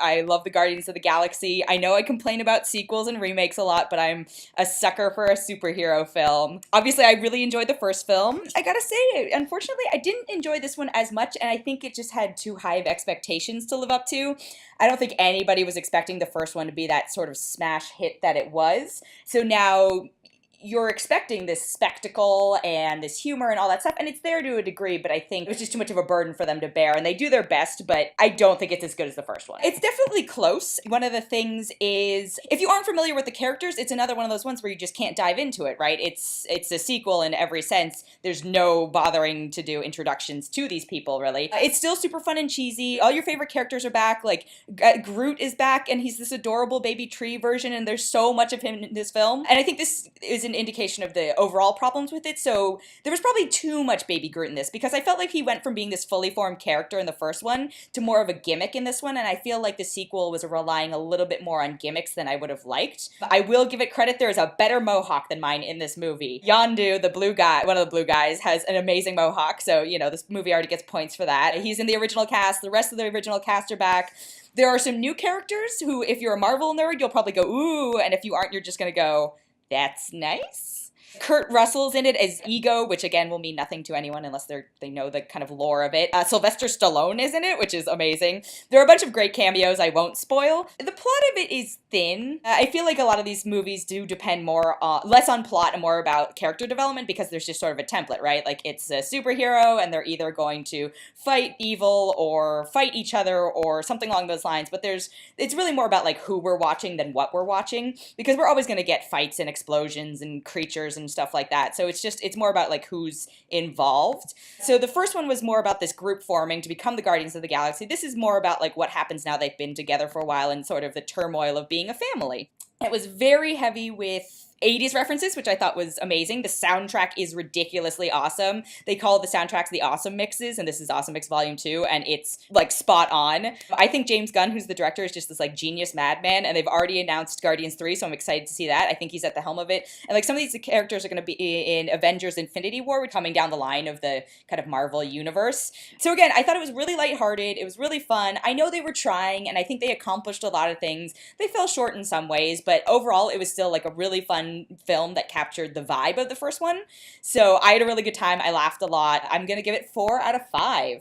I love the Guardians of the Galaxy. I know I complain about sequels and remakes a lot, but I'm a sucker for a superhero film. Obviously, I really enjoyed the first film. I gotta say, unfortunately, I didn't enjoy this one as much, and I think it just had too high of expectations to live up to. I don't think anybody was expecting the first one to be that sort of smash hit that it was. So now you're expecting this spectacle and this humor and all that stuff, and it's there to a degree, but I think it was just too much of a burden for them to bear, and they do their best, but I don't think it's as good as the first one. It's definitely close. One of the things is, if you aren't familiar with the characters, it's another one of those ones where you just can't dive into it, right? It's a sequel in every sense. There's no bothering to do introductions to these people, really. It's still super fun and cheesy. All your favorite characters are back. Like, Groot is back, and he's this adorable baby tree version, and there's so much of him in this film. And I think this is an indication of the overall problems with it. So there was probably too much baby Groot in this, because I felt like he went from being this fully formed character in the first one to more of a gimmick in this one, and I feel like the sequel was relying a little bit more on gimmicks than I would have liked. But I will give it credit, there is a better mohawk than mine in this movie. Yondu, the blue guy, one of the blue guys, has an amazing mohawk, so, you know, this movie already gets points for that. He's in the original cast, the rest of the original cast are back. There are some new characters who, if you're a Marvel nerd, you'll probably go, ooh, and if you aren't, you're just gonna go, that's nice. Kurt Russell's in it as Ego, which again will mean nothing to anyone unless they know the kind of lore of it. Sylvester Stallone is in it, which is amazing. There are a bunch of great cameos I won't spoil. The plot of it is thin. I feel like a lot of these movies do depend more less on plot and more about character development, because there's just sort of a template, right? Like, it's a superhero and they're either going to fight evil or fight each other or something along those lines, but it's really more about like who we're watching than what we're watching, because we're always going to get fights and explosions and creatures and stuff like that. So it's more about like who's involved. So the first one was more about this group forming to become the Guardians of the Galaxy. This is more about like what happens now they've been together for a while and sort of the turmoil of being a family. It was very heavy with 80s references, which I thought was amazing. The soundtrack is ridiculously awesome. They call the soundtracks the Awesome Mixes, and this is Awesome Mix Volume 2, and it's like spot on. I think James Gunn, who's the director, is just this like genius madman, and they've already announced Guardians 3, so I'm excited to see that. I think he's at the helm of it. And like some of these characters are going to be in Avengers Infinity War, coming down the line of the kind of Marvel universe. So again, I thought it was really lighthearted. It was really fun. I know they were trying, and I think they accomplished a lot of things. They fell short in some ways, but overall it was still like a really fun film that captured the vibe of the first one. So I had a really good time. I laughed a lot. I'm gonna give it 4 out of 5.